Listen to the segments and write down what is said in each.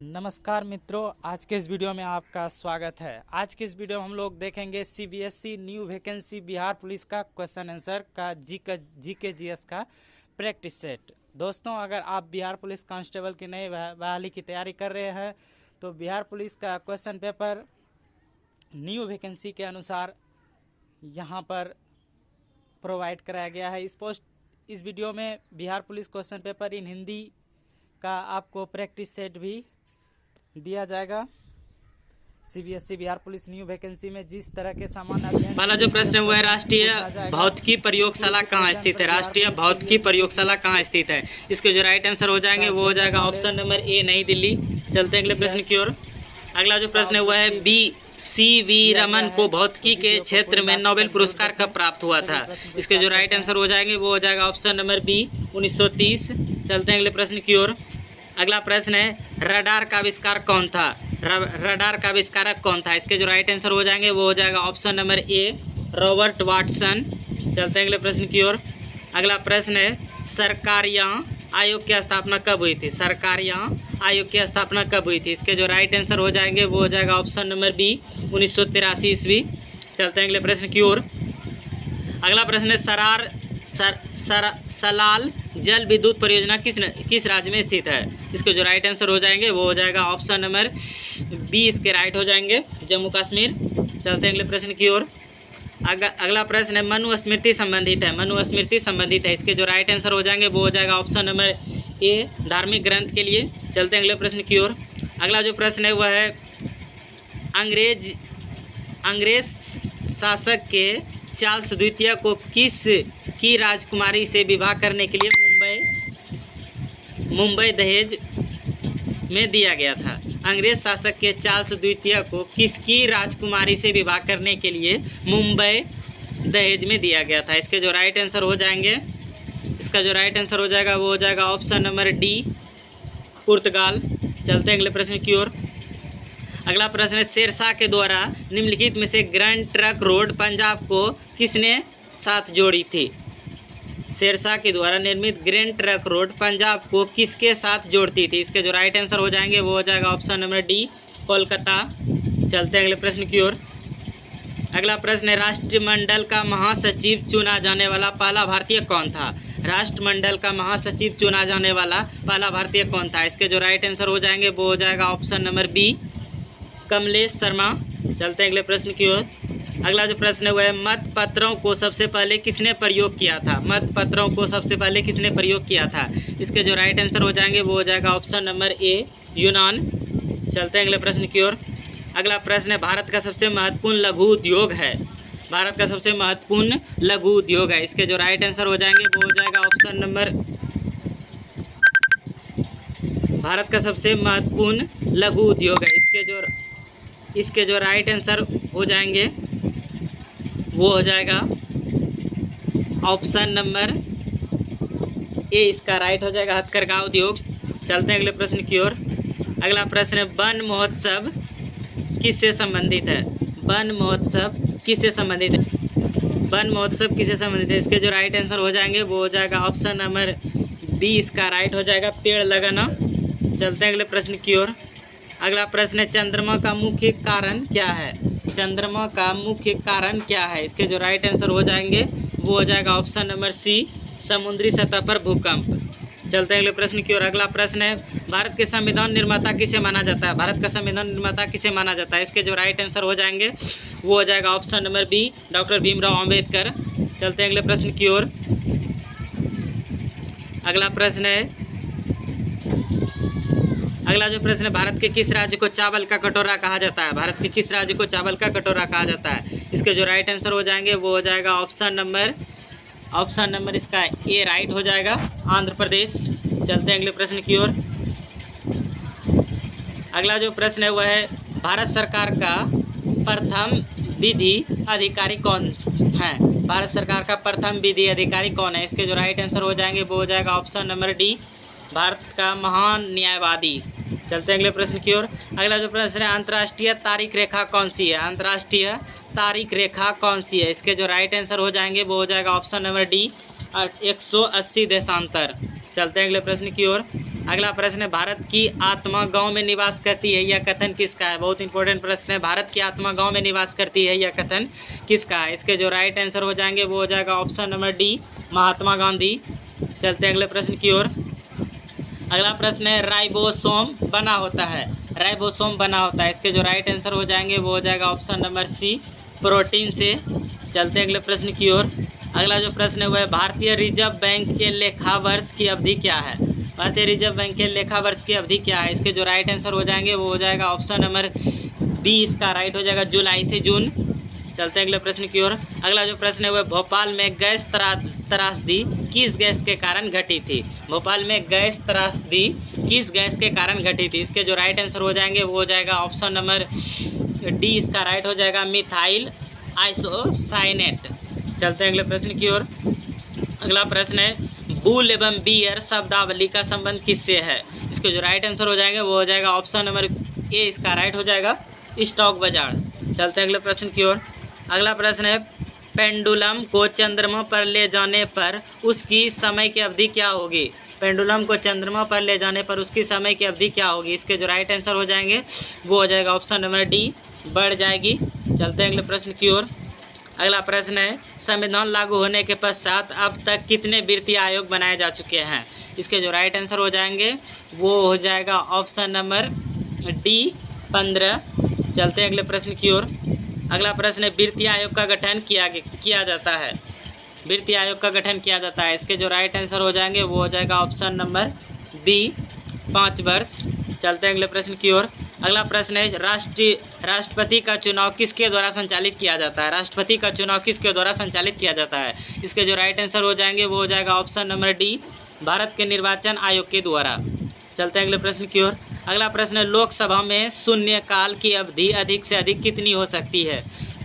नमस्कार मित्रों, आज के इस वीडियो में आपका स्वागत है। आज के इस वीडियो में हम लोग देखेंगे CBSE new vacancy Bihar police का क्वेश्चन आंसर का जीके जीएस का प्रैक्टिस सेट। दोस्तों, अगर आप बिहार पुलिस कांस्टेबल की नई बहाली की तैयारी कर रहे हैं तो बिहार पुलिस का क्वेश्चन पेपर न्यू वैकेंसी के अनुसार यहाँ पर प्रोवाइड कराया गया है। इस वीडियो में Bihar police question paper in Hindi का आपको प्रैक्टिस सेट भी दिया जाएगा। CBSE Bihar police new vacancy में जिस तरह के सामान्य अध्ययन पहला जो प्रश्न है वह है राष्ट्रीय भौतिकी प्रयोगशाला कहाँ स्थित है। राष्ट्रीय भौतिकी प्रयोगशाला कहाँ स्थित है, इसके जो राइट आंसर हो जाएंगे वो हो जाएगा ऑप्शन नंबर ए, नई दिल्ली। चलते हैं अगले प्रश्न की ओर। अगला जो प्रश्न है वह है सी वी रमन को भौतिकी के क्षेत्र में नोबेल पुरस्कार कब प्राप्त हुआ था। इसके जो राइट आंसर हो जाएंगे वो हो जाएगा ऑप्शन नंबर बी, 1930। चलते हैं अगले प्रश्न की ओर। अगला प्रश्न है रडार का आविष्कार कौन था। रडार का आविष्कारक कौन था। इसके जो राइट आंसर हो जाएंगे वो हो जाएगा ऑप्शन नंबर ए, रॉबर्ट वाटसन। चलते हैं अगले प्रश्न की ओर। अगला प्रश्न है सरकारिया आयोग की स्थापना कब हुई थी। सरकारिया आयोग की स्थापना कब हुई थी। इसके जो राइट आंसर हो जाएंगे वो हो जाएगा ऑप्शन नंबर बी, 1983 ईस्वी। चलते हैं अगले प्रश्न की ओर। अगला प्रश्न है सलाल जल विद्युत परियोजना किस राज्य में स्थित है। इसके जो राइट आंसर हो जाएंगे वो हो जाएगा ऑप्शन नंबर बी, इसके राइट हो जाएंगे जम्मू कश्मीर। चलते हैं अगले प्रश्न की ओर। अगला प्रश्न है मनुस्मृति संबंधित है। मनुस्मृति संबंधित है, इसके जो राइट आंसर हो जाएंगे वो हो जाएगा ऑप्शन नंबर ए, धार्मिक ग्रंथ के लिए। चलते हैं अगले प्रश्न की ओर। अगला जो प्रश्न है वह है अंग्रेज शासक के चार्ल्स द्वितीय को किस की राजकुमारी से विवाह करने के लिए मुंबई दहेज में दिया गया था। अंग्रेज शासक के चार्ल्स द्वितीय को किसकी राजकुमारी से विवाह करने के लिए मुंबई दहेज में दिया गया था। इसके जो राइट आंसर हो जाएंगे, इसका जो राइट आंसर हो जाएगा वो हो जाएगा ऑप्शन नंबर डी, पुर्तगाल। चलते हैं अगले प्रश्न की ओर। अगला प्रश्न है शेरशाह के द्वारा निम्नलिखित में से ग्रैंड ट्रंक रोड पंजाब को किसने साथ जोड़ी थी। शेरशाह के द्वारा निर्मित ग्रैंड ट्रंक रोड पंजाब को किसके साथ जोड़ती थी। इसके जो राइट आंसर हो जाएंगे वो हो जाएगा ऑप्शन नंबर डी, कोलकाता। चलते हैं अगले प्रश्न की ओर। अगला प्रश्न है राष्ट्रमंडल का महासचिव चुना जाने वाला पहला भारतीय कौन था। राष्ट्रमंडल का महासचिव चुना जाने वाला पहला भारतीय कौन था। इसके जो राइट आंसर हो जाएंगे वो हो जाएगा option number B, Kamlesh Sharma. चलते हैं अगले प्रश्न की ओर। अगला जो प्रश्न है वह मतपत्रों को सबसे पहले किसने प्रयोग किया था। मतपत्रों को सबसे पहले किसने प्रयोग किया था। इसके जो राइट आंसर हो जाएंगे वो हो जाएगा ऑप्शन नंबर ए, यूनान। चलते हैं अगले प्रश्न की ओर। अगला प्रश्न है भारत का सबसे महत्वपूर्ण लघु उद्योग है। भारत का सबसे महत्वपूर्ण लघु उद्योग है। इसके जो राइट आंसर हो जाएंगे वो हो जाएगा ऑप्शन नंबर, भारत का सबसे महत्वपूर्ण लघु उद्योग है। इसके जो राइट आंसर हो जाएंगे वो हो जाएगा ऑप्शन नंबर ए, इसका राइट हो जाएगा हथकरघा उद्योग। चलते हैं अगले प्रश्न की ओर। अगला प्रश्न है वन महोत्सव किससे संबंधित है। वन महोत्सव किससे संबंधित है। वन महोत्सव किससे संबंधित है। इसके जो राइट आंसर हो जाएंगे वो हो जाएगा ऑप्शन नंबर बी, इसका राइट हो जाएगा पेड़ लगाना। चलते हैं अगले प्रश्न की ओर। अगला प्रश्न है चंद्रमा का मुख्य कारण क्या है। चंद्रमा का मुख्य कारण क्या है। इसके जो राइट आंसर हो जाएंगे वो हो जाएगा ऑप्शन नंबर सी, समुद्री सतह पर भूकंप। चलते हैं अगले प्रश्न की ओर। अगला प्रश्न है भारत के संविधान निर्माता किसे माना जाता है। भारत का संविधान निर्माता किसे माना जाता है। इसके जो राइट आंसर हो जाएंगे वो हो जाएगा option number B, doctor Bhimrao Ambedkar. चलते हैं अगले प्रश्न की ओर। अगला जो प्रश्न है भारत के किस राज्य को चावल का कटोरा कहा जाता है। भारत के किस राज्य को चावल का कटोरा कहा जाता है। इसके जो राइट आंसर हो जाएंगे वो हो जाएगा ऑप्शन नंबर इसका ए, राइट हो जाएगा आंध्र प्रदेश। चलते हैं अगले प्रश्न की ओर। अगला जो प्रश्न है वह है भारत सरकार का प्रथम विधि अधिकारी कौन है। भारत सरकार का प्रथम विधि अधिकारी कौन है। इसके जो राइट आंसर हो जाएंगे वो हो जाएगा ऑप्शन नंबर डी, भारत का महान न्यायवादी। चलते हैं अगले प्रश्न की ओर। अगला जो प्रश्न है अंतर्राष्ट्रीय तारीख रेखा कौन सी है। अंतर्राष्ट्रीय तारीख रेखा कौन सी है। इसके जो राइट आंसर हो जाएंगे वो हो जाएगा ऑप्शन नंबर डी, 180 देशांतर। चलते हैं अगले प्रश्न की ओर। अगला प्रश्न है, भारत की आत्मा गांव में निवास करती है, यह कथन किसका है? बहुत इंपॉर्टेंट प्रश्न है। भारत की आत्मा गांव में निवास करती है, यह कथन किसका है? इसके जो राइट आंसर हो जाएंगे वो हो जाएगा option number D, Mahatma Gandhi. चलते हैं अगले प्रश्न की ओर। अगला प्रश्न है, राइबोसोम बना होता है, राइबोसोम बना होता है, इसके जो राइट आंसर हो जाएंगे वो हो जाएगा ऑप्शन नंबर सी, प्रोटीन से। चलते हैं अगले प्रश्न की ओर। अगला जो प्रश्न है वह है, भारतीय रिजर्व बैंक के लेखा वर्ष की अवधि क्या है? भारतीय रिजर्व बैंक के लेखा वर्ष की अवधि क्या है? इसके जो राइट आंसर हो जाएंगे वो हो जाएगा ऑप्शन नंबर बी, इसका राइट हो जाएगा जुलाई से जून। चलते हैं अगले प्रश्न की ओर। अगला जो प्रश्न है वह, भोपाल में गैस त्रासदी किस गैस के कारण घटी थी? भोपाल में गैस त्रासदी किस गैस के कारण घटी थी? इसके जो राइट आंसर हो जाएंगे वो हो जाएगा ऑप्शन नंबर डी, इसका राइट हो जाएगा मिथाइल आइसोसाइनेट। चलते हैं अगले प्रश्न की ओर। अगला प्रश्न है, बुल एवं बियर शब्दावली का संबंध किससे है? इसके जो राइट आंसर हो जाएंगे वो हो जाएगा ऑप्शन नंबर ए, इसका राइट हो जाएगा स्टॉक बाजार। चलते हैं अगले प्रश्न की ओर। अगला प्रश्न है, पेंडुलम को चंद्रमा पर ले जाने पर उसकी समय की अवधि क्या होगी? पेंडुलम को चंद्रमा पर ले जाने पर उसकी समय की अवधि क्या होगी? इसके जो राइट आंसर हो जाएंगे वो हो जाएगा ऑप्शन नंबर डी, बढ़ जाएगी। चलते हैं अगले प्रश्न की ओर। अगला प्रश्न है, संविधान लागू होने के पश्चात अब तक कितने वित्तीय आयोग बनाए जा चुके हैं? इसके जो राइट आंसर हो जाएंगे वो हो जाएगा ऑप्शन नंबर डी, 15। चलते हैं अगले प्रश्न की ओर। अगला प्रश्न है, वित्तीय आयोग का गठन किया जाता है, वित्तीय आयोग का गठन किया जाता है, इसके जो राइट आंसर हो जाएंगे वो हो जाएगा ऑप्शन नंबर बी, 5 वर्ष। चलते हैं अगले प्रश्न की ओर। अगला प्रश्न है, राष्ट्रपति का चुनाव किसके द्वारा संचालित किया जाता है? राष्ट्रपति का चुनाव किसके द्वारा संचालित किया जाता है? इसके जो राइट आंसर हो जाएंगे वो हो जाएगा ऑप्शन नंबर डी, भारत के निर्वाचन आयोग के द्वारा। चलते हैं अगले प्रश्न की ओर। अगला प्रश्न है, लोकसभा में शून्यकाल की अवधि अधिक से अधिक कितनी हो सकती है?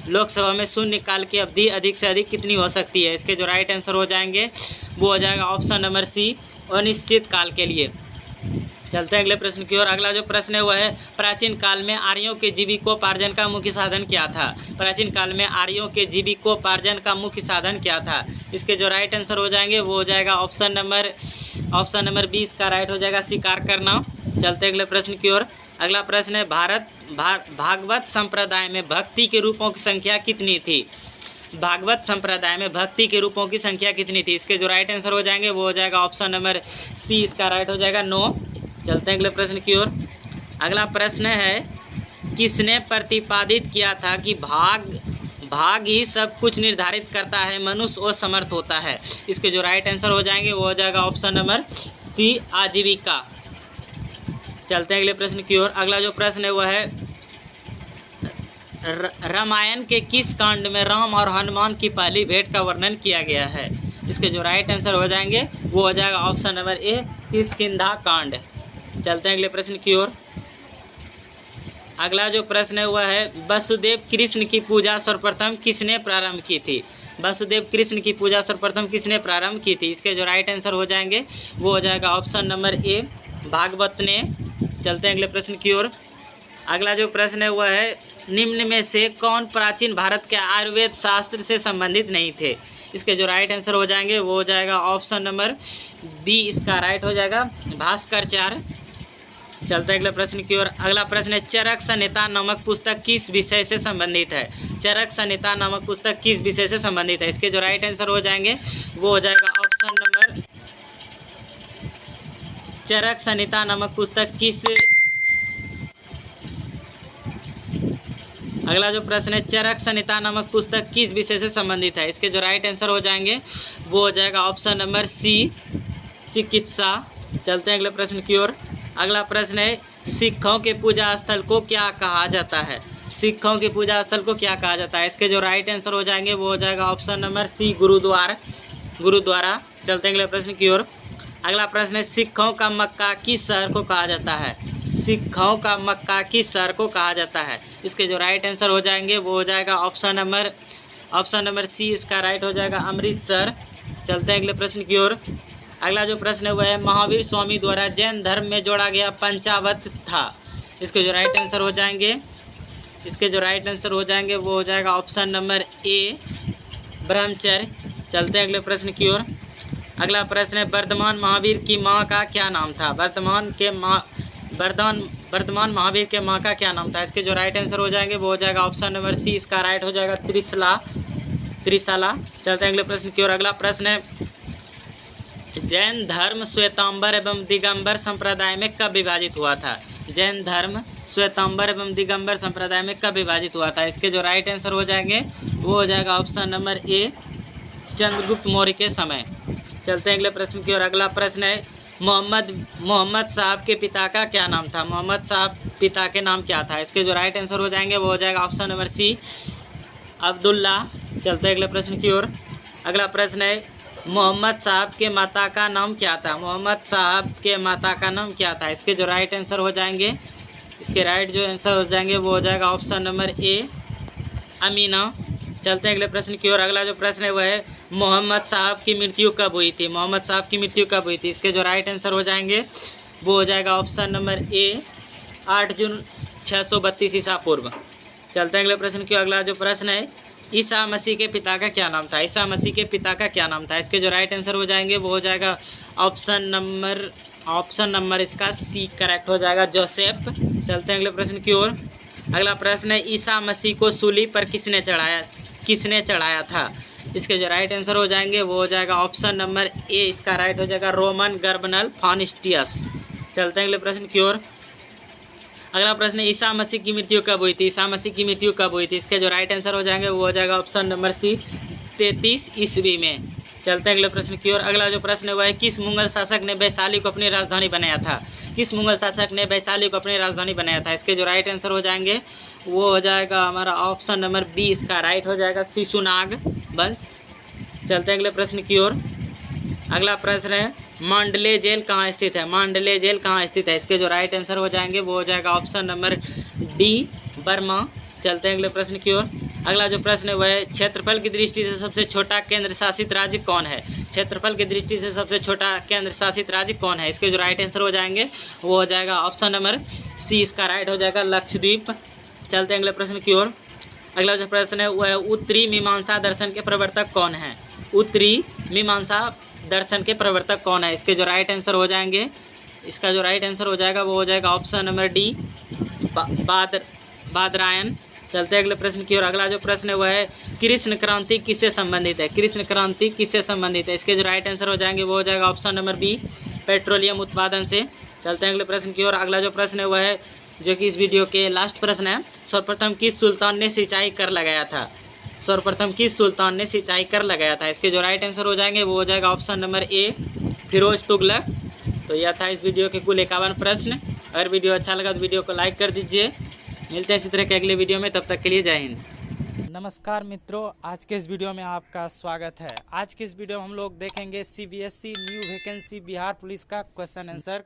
लोकसभा में शून्यकाल की अवधि अधिक से अधिक कितनी हो सकती है? इसके जो राइट आंसर हो जाएंगे वो हो जाएगा ऑप्शन नंबर सी, अनिश्चित काल के लिए। चलते हैं अगले प्रश्न की ओर। अगला जो प्रश्न है वह है, प्राचीन काल में आर्यों के जीविकोपार्जन का मुख्य साधन क्या था? प्राचीन काल में आर्यों के जीविकोपार्जन का मुख्य साधन क्या था? इसके जो राइट आंसर हो जाएंगे वो हो जाएगा ऑप्शन नंबर 20 का राइट हो जाएगा शिकार करना। चलते हैं अगले प्रश्न की ओर। अगला प्रश्न है, भागवत संप्रदाय में भक्ति के रूपों की संख्या कितनी थी? भागवत संप्रदाय में भक्ति के रूपों की संख्या कितनी थी? इसके जो राइट आंसर हो जाएंगे वो हो जाएगा ऑप्शन नंबर सी, इसका राइट हो जाएगा 9। चलते हैं अगले प्रश्न की ओर। अगला प्रश्न है, किसने प्रतिपादित किया था कि भाग ही सब कुछ निर्धारित करता है, मनुष्य असमर्थ होता है? इसके जो राइट आंसर हो जाएंगे वो हो जाएगा ऑप्शन नंबर सी, आजीविका। चलते हैं अगले प्रश्न की ओर। अगला जो प्रश्न है वह है, रामायण के किस कांड में राम और हनुमान की पहली भेंट का वर्णन किया गया है? इसके जो राइट आंसर हो जाएंगे वो हो जाएगा ऑप्शन नंबर ए, किष्किंधा कांड। चलते हैं अगले प्रश्न की ओर। अगला जो प्रश्न है वह है, वसुदेव कृष्ण की पूजा सर्वप्रथम किसने प्रारंभ की थी? वसुदेव कृष्ण की पूजा सर्वप्रथम किसने प्रारंभ की थी? इसके जो राइट आंसर हो जाएंगे वो हो जाएगा ऑप्शन नंबर ए, भागवत ने। चलते हैं अगले प्रश्न की ओर। अगला जो प्रश्न है वह है, निम्न में से कौन प्राचीन भारत के आयुर्वेद शास्त्र से संबंधित नहीं थे? इसके जो राइट आंसर हो जाएंगे वो हो जाएगा ऑप्शन नंबर बी, इसका राइट हो जाएगा भास्कराचार्य। चलते हैं अगले प्रश्न की ओर। अगला प्रश्न है, चरक संहिता नामक पुस्तक किस विषय से संबंधित है? चरक संहिता नामक पुस्तक किस विषय से संबंधित है? इसके जो राइट आंसर हो जाएंगे वो हो जाएगा ऑप्शन नंबर, चरक संहिता नामक पुस्तक किस। अगला जो प्रश्न है, चरक संहिता नामक पुस्तक किस विषय से संबंधित है? इसके जो राइट आंसर हो जाएंगे वो हो जाएगा ऑप्शन नंबर सी, चिकित्सा। चलते हैं अगले प्रश्न की ओर। अगला प्रश्न है, सिखों के पूजा स्थल को क्या कहा जाता है? सिखों के पूजा स्थल को क्या कहा जाता है? इसके जो राइट आंसर हो जाएंगे वो हो जाएगा ऑप्शन नंबर सी, गुरुद्वारा। चलते हैं अगले प्रश्न की ओर। अगला प्रश्न है, सिखों का मक्का किस शहर को कहा जाता है? सिखों का मक्का किस शहर को कहा जाता है? इसके जो राइट आंसर हो जाएंगे वो हो जाएगा ऑप्शन नंबर सी, इसका राइट हो जाएगा अमृतसर। चलते हैं अगले प्रश्न की ओर। अगला जो प्रश्न है वह है, महावीर स्वामी द्वारा जैन धर्म में जोड़ा गया पंचावत था। इसके जो राइट आंसर हो जाएंगे वो हो जाएगा ऑप्शन नंबर ए, ब्रह्मचर्य। चलते हैं अगले प्रश्न की ओर। अगला प्रश्न है वर्धमान महावीर की माँ का क्या नाम था। वर्धमान महावीर के माँ का क्या नाम था। इसके जो राइट आंसर हो जाएंगे वो हो जाएगा ऑप्शन नंबर सी, इसका राइट हो जाएगा त्रिशला। चलते हैं अगले प्रश्न की ओर। अगला प्रश्न है जैन धर्म श्वेतांबर एवं दिगंबर संप्रदाय में कब विभाजित हुआ था। जैन धर्म श्वेतांबर एवं दिगंबर संप्रदाय में कब विभाजित हुआ था। इसके जो राइट आंसर हो जाएंगे वो हो जाएगा ऑप्शन नंबर ए, चंद्रगुप्त मौर्य के समय। चलते हैं अगले प्रश्न की ओर। अगला प्रश्न है मोहम्मद साहब के पिता का क्या नाम था। मोहम्मद साहब पिता के नाम क्या था। इसके जो राइट आंसर हो जाएंगे वो हो जाएगा ऑप्शन नंबर सी, अब्दुल्ला। चलते हैं अगले प्रश्न की ओर। अगला प्रश्न है मोहम्मद साहब के माता का नाम क्या था। मोहम्मद साहब के माता का नाम क्या था। इसके जो राइट आंसर हो जाएंगे, इसके राइट जो आंसर हो जाएंगे वो हो जाएगा ऑप्शन नंबर ए, अमीना। चलते हैं अगले प्रश्न की ओर। अगला जो प्रश्न है वह है मोहम्मद साहब की मृत्यु कब हुई थी। मोहम्मद साहब की मृत्यु कब हुई थी। इसके जो राइट आंसर हो जाएंगे वो हो जाएगा ऑप्शन नंबर ए, 8 जून 632 ईसा पूर्व। चलते हैं अगले प्रश्न की ओर। अगला जो प्रश्न है ईसा मसीह के पिता का क्या नाम था। ईसा मसीह के पिता का क्या नाम था। इसके जो राइट आंसर हो जाएंगे वो हो जाएगा ऑप्शन नंबर इसका सी करेक्ट हो जाएगा, जोसेफ। चलते हैं अगले प्रश्न की ओर। अगला प्रश्न है ईसा मसीह को सूली पर किसने चढ़ाया था। इसके जो राइट आंसर हो जाएंगे वो हो जाएगा ऑप्शन नंबर ए, इसका राइट हो जाएगा रोमन गर्बनल फाउस्टियस। चलते हैं अगले प्रश्न की ओर। अगला प्रश्न है ईसा मसीह की मृत्यु कब हुई थी। ईसा मसीह की मृत्यु कब हुई थी। इसके जो राइट आंसर हो जाएंगे वो हो जाएगा ऑप्शन नंबर सी, 33 ईस्वी में। चलते हैं अगले प्रश्न की ओर। अगला जो प्रश्न है वह है किस मुगल शासक ने वैशाली को अपनी राजधानी बनाया था। किस मुगल शासक ने वैशाली को अपनी राजधानी बनाया था। इसके जो राइट आंसर हो जाएंगे वो हो जाएगा हमारा ऑप्शन नंबर बी, इसका राइट हो जाएगा शिशुनाग वंश। चलते हैं अगले प्रश्न की ओर। अगला प्रश्न है मांडले जेल कहाँ स्थित है। मांडले जेल कहाँ स्थित है। इसके जो राइट आंसर हो जाएंगे वो हो जाएगा ऑप्शन नंबर डी, बर्मा। चलते हैं अगले प्रश्न की ओर। अगला जो प्रश्न है वह है क्षेत्रफल की दृष्टि से सबसे छोटा केंद्र शासित राज्य कौन है। क्षेत्रफल की दृष्टि से सबसे छोटा केंद्र शासित राज्य कौन है। इसके जो राइट आंसर हो जाएंगे वो हो जाएगा ऑप्शन नंबर सी, इसका राइट हो जाएगा लक्षद्वीप। चलते हैं अगले प्रश्न की ओर। अगला जो प्रश्न है वह है उत्तरी मीमांसा दर्शन के प्रवर्तक कौन है। उत्तरी मीमांसा दर्शन के प्रवर्तक कौन है। इसके जो राइट आंसर हो जाएंगे, इसका जो राइट आंसर हो जाएगा वो हो जाएगा ऑप्शन नंबर डी, बादरायन। चलते हैं अगले प्रश्न की ओर। अगला जो प्रश्न है वह है कृष्ण क्रांति किससे संबंधित है। कृष्ण क्रांति किससे संबंधित है। इसके जो राइट आंसर हो जाएंगे वो हो जाएगा ऑप्शन नंबर बी, पेट्रोलियम उत्पादन से। चलते हैं अगले प्रश्न की ओर। अगला जो प्रश्न है वह है जो कि इस वीडियो के लास्ट प्रश्न है, सर्वप्रथम किस सुल्तान ने सिंचाई कर लगाया था। सर्वप्रथम किस सुल्तान ने सिंचाई कर लगाया था। इसके जो राइट आंसर हो जाएंगे वो हो जाएगा option number A, Firoz Tughlaq. तो यह था इस वीडियो के कुल 51 प्रश्न। अगर वीडियो अच्छा लगा तो वीडियो को लाइक कर दीजिए। मिलते हैं इसी तरह के अगले वीडियो में, तब तक के लिए जय हिंद। नमस्कार मित्रों, आज के इस वीडियो में आपका स्वागत है। आज के इस वीडियो में हम लोग देखेंगे CBSE new vacancy Bihar police का क्वेश्चन आंसर